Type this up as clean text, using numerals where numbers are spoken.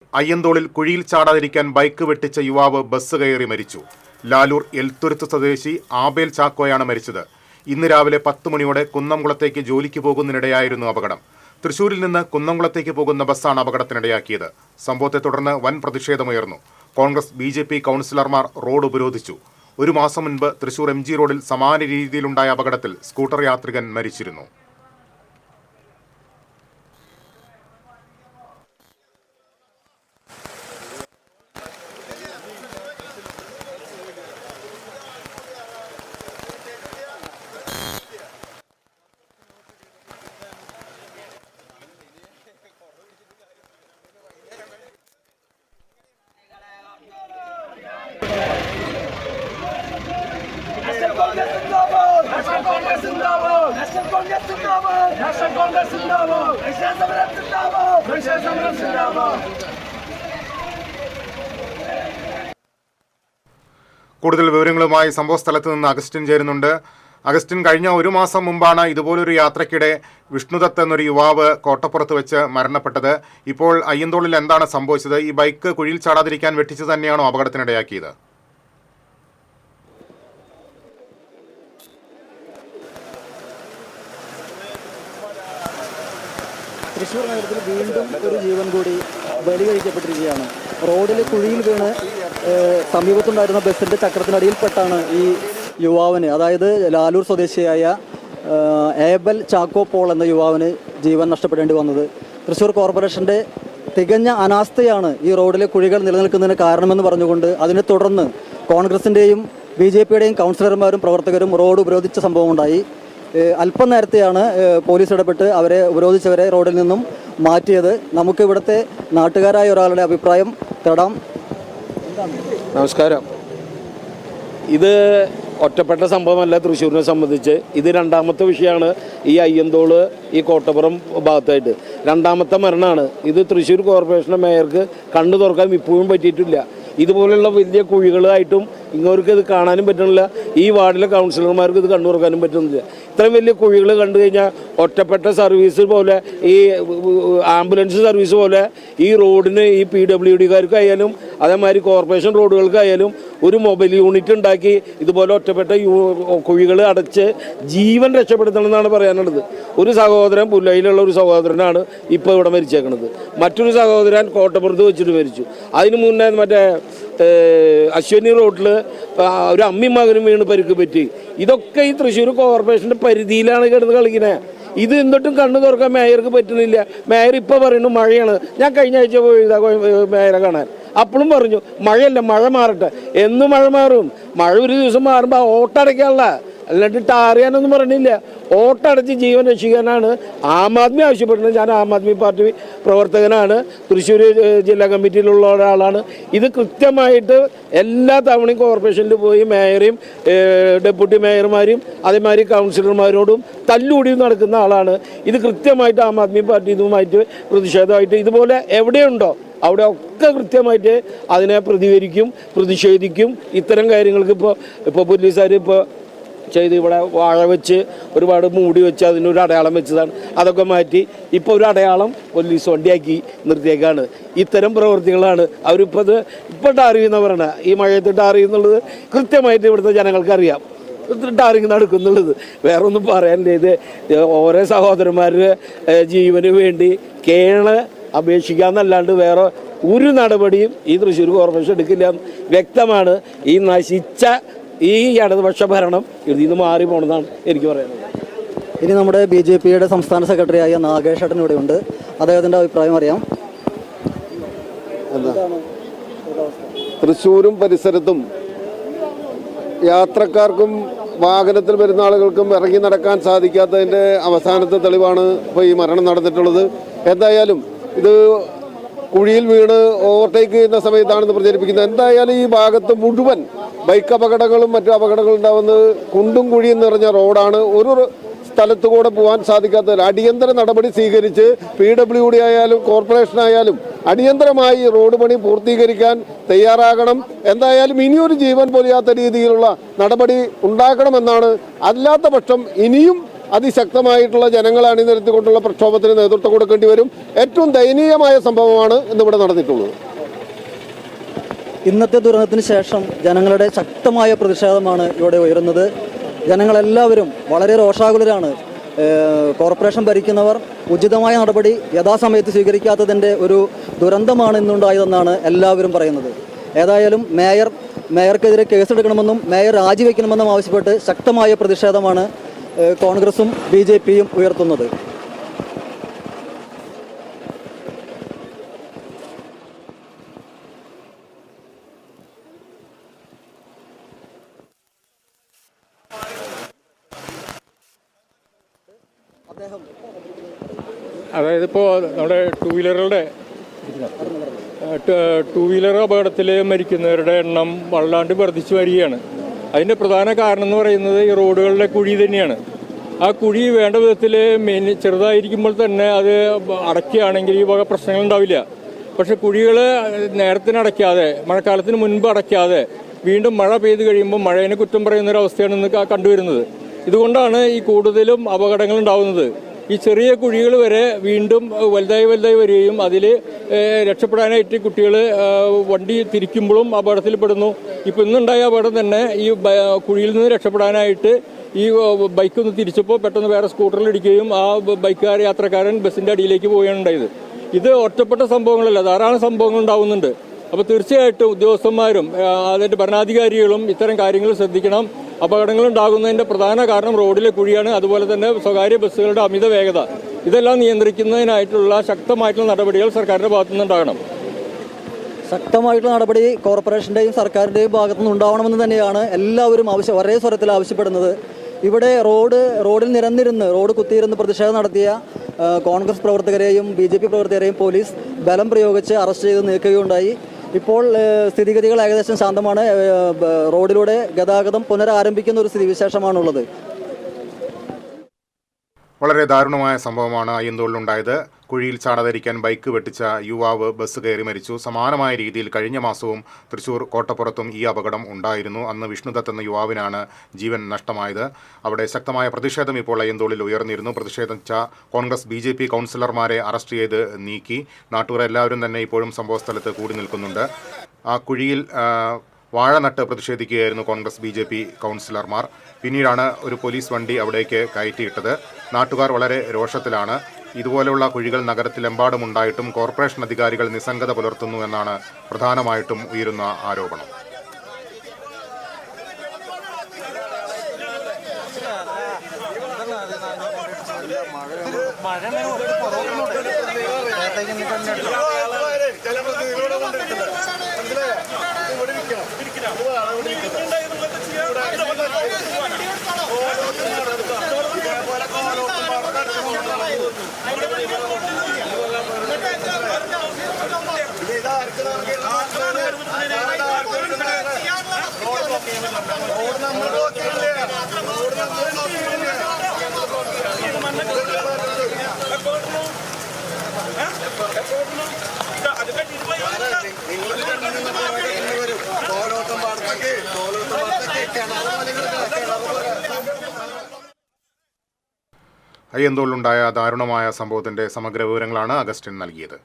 അയ്യന്തോളിൽ കുഴിയിൽ ചാടാതിരിക്കാൻ ബൈക്ക് വെട്ടിച്ച യുവാവ് ബസ് കയറി മരിച്ചു. ലാലൂർ എൽത്തുരുത്ത് സ്വദേശി ആബേൽ ചാക്കോയാണ് മരിച്ചത്. ഇന്ന് രാവിലെ 10 മണിയോടെ കുന്നംകുളത്തേക്ക് ജോലിക്ക് പോകുന്നതിനിടെയായിരുന്നു അപകടം. തൃശൂരിൽ നിന്ന് കുന്നംകുളത്തേക്ക് പോകുന്ന ബസ്സാണ് അപകടത്തിനിടയാക്കിയത്. സംഭവത്തെ തുടർന്ന് വൻ പ്രതിഷേധമുയർന്നു. കോൺഗ്രസ് BJP കൗൺസിലർമാർ റോഡ് ഉപരോധിച്ചു. 1 മാസം മുൻപ് തൃശൂർ MG റോഡിൽ സമാന രീതിയിലുണ്ടായ അപകടത്തിൽ സ്കൂട്ടർ യാത്രികൻ മരിച്ചിരുന്നു. കൂടുതൽ വിവരങ്ങളുമായി സംഭവസ്ഥലത്ത് നിന്ന് അഗസ്റ്റിൻ ചേരുന്നുണ്ട്. അഗസ്റ്റിൻ, കഴിഞ്ഞ 1 മാസം മുമ്പാണ് ഇതുപോലൊരു യാത്രയ്ക്കിടെ വിഷ്ണുദത്ത് എന്നൊരു യുവാവ് കോട്ടപ്പുറത്ത് വെച്ച് മരണപ്പെട്ടത്. ഇപ്പോൾ അയ്യന്തോളിൽ എന്താണ് സംഭവിച്ചത്? ഈ ബൈക്ക് കുഴിയിൽ ചാടാതിരിക്കാൻ വെട്ടിച്ചു തന്നെയാണോ അപകടത്തിനിടയാക്കിയത്? തൃശ്ശൂർ നഗരത്തിൽ വീണ്ടും ഒരു ജീവൻ കൂടി ബലി കഴിക്കപ്പെട്ടിരിക്കുകയാണ്. റോഡിൽ കുഴിയിൽ വീണ് സമീപത്തുണ്ടായിരുന്ന ബസ്സിൻ്റെ ചക്രത്തിനടിയിൽപ്പെട്ടാണ് ഈ യുവാവിന്, അതായത് ലാലൂർ സ്വദേശിയായ ഏബൽ ചാക്കോ പോൾ എന്ന യുവാവിന് ജീവൻ നഷ്ടപ്പെടേണ്ടി വന്നത്. തൃശ്ശൂർ കോർപ്പറേഷൻ്റെ തികഞ്ഞ അനാസ്ഥയാണ് ഈ റോഡിലെ കുഴികൾ നിലനിൽക്കുന്നതിന് കാരണമെന്ന് പറഞ്ഞുകൊണ്ട് അതിനെ തുടർന്ന് കോൺഗ്രസിൻ്റെയും BJPയുടെയും കൗൺസിലർമാരും പ്രവർത്തകരും റോഡ് ഉപരോധിച്ച സംഭവമുണ്ടായി. അല്പം നേരത്തെയാണ് പോലീസ് ഇടപെട്ട് ഉപരോധിച്ചവരെ റോഡിൽ നിന്നും മാറ്റിയത്. നമുക്ക് ഇവിടുത്തെ നാട്ടുകാരായ ഒരാളുടെ അഭിപ്രായം തേടാം. നമസ്കാരം. ഇത് ഒറ്റപ്പെട്ട സംഭവമല്ല. തൃശ്ശൂരിനെ സംബന്ധിച്ച് ഇത് 2ാമത്തെ വിഷയമാണ്. ഈ അയ്യന്തോള് ഈ കോട്ടപ്പുറം ഭാഗത്തായിട്ട് 2ാമത്തെ മരണമാണ്. ഇത് തൃശ്ശൂർ കോർപ്പറേഷൻ്റെ മേയർക്ക് കണ്ണു തുറക്കാൻ ഇപ്പോഴും പറ്റിയിട്ടില്ല. ഇതുപോലുള്ള വലിയ കുഴികളായിട്ടും ഇങ്ങോർക്ക് ഇത് കാണാനും പറ്റുന്നില്ല. ഈ വാർഡിലെ കൗൺസിലർമാർക്ക് ഇത് കണ്ണു തുറക്കാനും പറ്റുന്നില്ല. ഇത്രയും വലിയ കുഴികൾ കണ്ടു കഴിഞ്ഞാൽ ഒറ്റപ്പെട്ട സർവീസ് പോലെ, ഈ ആംബുലൻസ് സർവീസ് പോലെ ഈ റോഡിന് ഈ PWDക്കാർക്കായാലും അതേമാതിരി കോർപ്പറേഷൻ റോഡുകൾക്കായാലും ഒരു മൊബൈൽ യൂണിറ്റ് ഉണ്ടാക്കി ഇതുപോലെ ഒറ്റപ്പെട്ട കുഴികൾ അടച്ച് ജീവൻ രക്ഷപ്പെടുത്തണമെന്നാണ് പറയാനുള്ളത്. ഒരു സഹോദരൻ പുല്ലയിലുള്ള ഒരു സഹോദരനാണ് ഇപ്പോൾ ഇവിടെ മരിച്ചേക്കുന്നത്. മറ്റൊരു സഹോദരൻ കോട്ടപ്പുറത്ത് വെച്ചിട്ട് മരിച്ചു. അതിന് മുന്നേ മറ്റേ അശ്വനി റോഡിൽ ഒരു അമ്മയും മകനും വീണ് പരിക്ക് പറ്റി. ഇതൊക്കെ ഈ തൃശ്ശൂർ കോർപ്പറേഷൻ്റെ പരിധിയിലാണ് കിടന്ന് കളിക്കുന്നത്. ഇത് എന്നിട്ടും കണ്ണു തുറക്കാൻ മേയർക്ക് പറ്റുന്നില്ല. മേയർ ഇപ്പോൾ പറയുന്നു മഴയാണ്. ഞാൻ കഴിഞ്ഞ ആഴ്ച പോയി മേയറെ കാണാൻ, അപ്പോഴും പറഞ്ഞു മഴയല്ല, മഴ മാറട്ടെ. എന്ന് മഴ മാറും? മഴ ഒരു ദിവസം മാറുമ്പോൾ ഓട്ടടയ്ക്കാനുള്ള, അല്ലാണ്ട് ടാറിയാനൊന്നും പറഞ്ഞില്ല. ഓട്ടടച്ച് ജീവൻ രക്ഷിക്കാനാണ് ആം ആദ്മി ആവശ്യപ്പെടുന്നത്. ഞാൻ ആം ആദ്മി പാർട്ടി പ്രവർത്തകനാണ്, തൃശ്ശൂർ ജില്ലാ കമ്മിറ്റിയിലുള്ള ഒരാളാണ്. ഇത് കൃത്യമായിട്ട് എല്ലാ തവണയും കോർപ്പറേഷനിൽ പോയി മേയറേയും ഡെപ്യൂട്ടി മേയർമാരും അതേമാതിരി കൗൺസിലർമാരോടും തല്ലുകൂടി നടക്കുന്ന ആളാണ്. ഇത് കൃത്യമായിട്ട് ആം ആദ്മി പാർട്ടി ഇതുമായിട്ട് പ്രതിഷേധമായിട്ട് ഇതുപോലെ എവിടെയുണ്ടോ അവിടെ ഒക്കെ കൃത്യമായിട്ട് അതിനെ പ്രതിഷേധിക്കും. ഇത്തരം കാര്യങ്ങൾക്ക് ഇപ്പോൾ പോലീസുകാർ ചെയ്ത് ഇവിടെ വാഴ വെച്ച് ഒരുപാട് മൂടി വെച്ച് അതിനൊരു അടയാളം വെച്ചതാണ്. അതൊക്കെ മാറ്റി ഇപ്പോൾ ഒരു അടയാളം പോലീസ് വണ്ടിയാക്കി നിർത്തിയേക്കാണ്. ഇത്തരം പ്രവൃത്തികളാണ് ഇപ്പോൾ ടാറിയെന്ന് പറയണത്. ഈ മഴയത്ത് ടാറിയെന്നുള്ളത് കൃത്യമായിട്ട് ഇവിടുത്തെ ജനങ്ങൾക്ക് അറിയാം. ടാറിങ് നടക്കുന്നുള്ളത് വേറെ ഒന്നും പറയാനില്ല. ഇത് ഓരോ സഹോദരന്മാരുടെ ജീവന് വേണ്ടി അപേക്ഷിക്കാന്നല്ലാണ്ട് വേറെ ഒരു നടപടിയും ഈ തൃശ്ശൂർ കോർപ്പറേഷൻ എടുക്കില്ല. വ്യക്തമാണ്. ഈ നശിച്ച ഈ ഇടതുപക്ഷ ഭരണം ഇതിൽ നിന്ന് മാറി പോകണമെന്നാണ് എനിക്ക് പറയുന്നത്. ഇനി നമ്മുടെ BJPയുടെ സംസ്ഥാന സെക്രട്ടറിയായ നാഗേഷ് ഏട്ടൻ ഇവിടെ ഉണ്ട്. അദ്ദേഹത്തിൻ്റെ അഭിപ്രായം അറിയാം. തൃശ്ശൂരും പരിസരത്തും യാത്രക്കാർക്കും വാഹനത്തിൽ വരുന്ന ആളുകൾക്കും ഇറങ്ങി നടക്കാൻ സാധിക്കാത്തതിൻ്റെ അവസാനത്തെ തെളിവാണ് ഇപ്പോൾ ഈ മരണം നടന്നിട്ടുള്ളത്. എന്തായാലും ഇത് കുഴിയിൽ വീണ് ഓവർടേക്ക് ചെയ്യുന്ന സമയത്താണെന്ന് പ്രചരിപ്പിക്കുന്നത്. എന്തായാലും ഈ ഭാഗത്ത് മുഴുവൻ ബൈക്ക് അപകടങ്ങളും മറ്റു അപകടങ്ങളും ഉണ്ടാകുന്നത് കുണ്ടും കുഴിയും നിറഞ്ഞ റോഡാണ്. ഒരു സ്ഥലത്തു കൂടെ പോകാൻ സാധിക്കാത്തതിൽ അടിയന്തര നടപടി സ്വീകരിച്ച് PWD ആയാലും കോർപ്പറേഷനായാലും അടിയന്തരമായി റോഡ് പണി പൂർത്തീകരിക്കാൻ തയ്യാറാകണം. എന്തായാലും ഇനിയൊരു ജീവൻ പൊലിയാത്ത രീതിയിലുള്ള നടപടി ഉണ്ടാക്കണമെന്നാണ്. അല്ലാത്ത പക്ഷം ഇനിയും അതിശക്തമായിട്ടുള്ള ജനങ്ങളെ അണിനിരത്തിക്കൊണ്ടുള്ള പ്രക്ഷോഭത്തിന് നേതൃത്വം കൊടുക്കേണ്ടി വരും. ഏറ്റവും ദയനീയമായ സംഭവമാണ് ഇന്നിവിടെ നടന്നിട്ടുള്ളത്. ഇന്നത്തെ ദുരന്തത്തിന് ശേഷം ജനങ്ങളുടെ ശക്തമായ പ്രതിഷേധമാണ് ഇവിടെ ഉയരുന്നത്. ജനങ്ങളെല്ലാവരും വളരെ രോഷാകുലരാണ്. കോർപ്പറേഷൻ ഭരിക്കുന്നവർ ഉചിതമായ നടപടി യഥാസമയത്ത് സ്വീകരിക്കാത്തതിൻ്റെ ഒരു ദുരന്തമാണ് ഇന്നുണ്ടായതെന്നാണ് എല്ലാവരും പറയുന്നത്. ഏതായാലും മേയർക്കെതിരെ കേസെടുക്കണമെന്നും മേയർ രാജിവെക്കണമെന്നും ആവശ്യപ്പെട്ട് ശക്തമായ പ്രതിഷേധമാണ് കോൺഗ്രസും BJPയും ഉയർത്തുന്നത്. അതായത് ഇപ്പോൾ നമ്മുടെ ടൂ വീലർ അപകടത്തിൽ മരിക്കുന്നവരുടെ എണ്ണം വല്ലാണ്ട് വർദ്ധിച്ചു വരികയാണ്. അതിൻ്റെ പ്രധാന കാരണം എന്ന് പറയുന്നത് ഈ റോഡുകളിലെ കുഴി തന്നെയാണ്. ആ കുഴി വേണ്ട വിധത്തിൽ ചെറുതായിരിക്കുമ്പോൾ തന്നെ അത് അടയ്ക്കുകയാണെങ്കിൽ ഈ വക പ്രശ്നങ്ങളുണ്ടാവില്ല. പക്ഷെ കുഴികൾ നേരത്തിന് അടയ്ക്കാതെ, മഴക്കാലത്തിന് മുൻപ് അടയ്ക്കാതെ വീണ്ടും മഴ പെയ്ത് കഴിയുമ്പോൾ മഴേനെ കുറ്റം പറയുന്നൊരവസ്ഥയാണ് ഇന്ന് കണ്ടുവരുന്നത്. ഇതുകൊണ്ടാണ് ഈ കൂടുതലും അപകടങ്ങൾ ഉണ്ടാവുന്നത്. ഈ ചെറിയ കുഴികൾ വരെ വീണ്ടും വലുതായി വരികയും അതിൽ രക്ഷപ്പെടാനായിട്ട് കുട്ടികൾ വണ്ടി തിരിക്കുമ്പോഴും അപകടത്തിൽപ്പെടുന്നു. ഇപ്പോൾ ഇന്നുണ്ടായ അപകടം തന്നെ ഈ കുഴിയിൽ നിന്ന് രക്ഷപ്പെടാനായിട്ട് ഈ ബൈക്ക് ഒന്ന് തിരിച്ചപ്പോൾ പെട്ടെന്ന് വേറെ സ്കൂട്ടറിൽ ഇടിക്കുകയും ആ യാത്രക്കാരൻ ബസ്സിൻ്റെ അടിയിലേക്ക് പോവുകയാണ് ഉണ്ടായത്. ഇത് ഒറ്റപ്പെട്ട സംഭവങ്ങളല്ല, ധാരാളം സംഭവങ്ങൾ ഉണ്ടാവുന്നുണ്ട്. അപ്പോൾ തീർച്ചയായിട്ടും ഉദ്യോഗസ്ഥന്മാരും അതിൻ്റെ ഭരണാധികാരികളും ഇത്തരം കാര്യങ്ങൾ ശ്രദ്ധിക്കണം. അപകടങ്ങൾ ഉണ്ടാകുന്നതിൻ്റെ പ്രധാന കാരണം റോഡിലെ കുഴിയാണ്. അതുപോലെ തന്നെ സ്വകാര്യ ബസ്സുകളുടെ അമിത വേഗത, ഇതെല്ലാം നിയന്ത്രിക്കുന്നതിനായിട്ടുള്ള ശക്തമായിട്ടുള്ള നടപടികൾ സർക്കാരിൻ്റെ ഭാഗത്തു നിന്നുണ്ടാകണം. ശക്തമായിട്ടുള്ള നടപടി കോർപ്പറേഷൻ്റെയും സർക്കാരിൻ്റെയും ഭാഗത്തുനിന്ന് ഉണ്ടാവണമെന്ന് തന്നെയാണ് എല്ലാവരും ഒരേ സ്വരത്തിൽ ആവശ്യപ്പെടുന്നത്. ഇവിടെ റോഡിൽ റോഡ് കുത്തിയിരുന്ന് പ്രതിഷേധം നടത്തിയ കോൺഗ്രസ് പ്രവർത്തകരെയും BJP പ്രവർത്തകരെയും പോലീസ് ബലം പ്രയോഗിച്ച് അറസ്റ്റ് ചെയ്ത് നീക്കുകയുണ്ടായി. ഇപ്പോൾ സ്ഥിതിഗതികൾ ഏകദേശം ശാന്തമാണ്. റോഡിലൂടെ ഗതാഗതം പുനരാരംഭിക്കുന്ന ഒരു സ്ഥിതിവിശേഷമാണുള്ളത്. വളരെ ദാരുണമായ സംഭവമാണ് അയ്യന്തോളിലുണ്ടായത്. കുഴിയിൽ ചാടാതിരിക്കാൻ ബൈക്ക് വെട്ടിച്ച യുവാവ് ബസ് കയറി മരിച്ചു. സമാനമായ രീതിയിൽ കഴിഞ്ഞ മാസവും തൃശൂർ കോട്ടപ്പുറത്തും ഈ അപകടം ഉണ്ടായിരുന്നു. അന്ന് വിഷ്ണുദത്ത് എന്ന യുവാവിനാണ് ജീവൻ നഷ്ടമായത്. അവിടെ ശക്തമായ പ്രതിഷേധം ഇപ്പോൾ അയ്യന്തോളിൽ ഉയർന്നിരുന്നു. പ്രതിഷേധിച്ച കോൺഗ്രസ് BJP കൗൺസിലർമാരെ അറസ്റ്റ് ചെയ്ത് നീക്കി. നാട്ടുകാർ എല്ലാവരും തന്നെ ഇപ്പോഴും സംഭവസ്ഥലത്ത് കൂടി നിൽക്കുന്നുണ്ട്. ആ കുഴിയിൽ വാഴ നട്ട് പ്രതിഷേധിക്കുകയായിരുന്നു കോൺഗ്രസ് BJP കൗൺസിലർമാർ. പിന്നീടാണ് ഒരു പോലീസ് വണ്ടി അവിടേക്ക് കയറ്റിയിട്ടത്. നാട്ടുകാർ വളരെ രോഷത്തിലാണ്. ഇതുപോലെയുള്ള കുഴികൾ നഗരത്തിലെമ്പാടുമുണ്ടായിട്ടും കോർപ്പറേഷൻ അധികാരികൾ നിസ്സംഗത പുലർത്തുന്നു എന്നാണ് പ്രധാനമായിട്ടും ഉയരുന്ന ആരോപണം. അയ്യന്തോളിലുണ്ടായ ദാരുണമായ സംഭവത്തിന്റെ സമഗ്ര വിവരങ്ങളാണ് അഗസ്റ്റിൻ നൽകിയത്.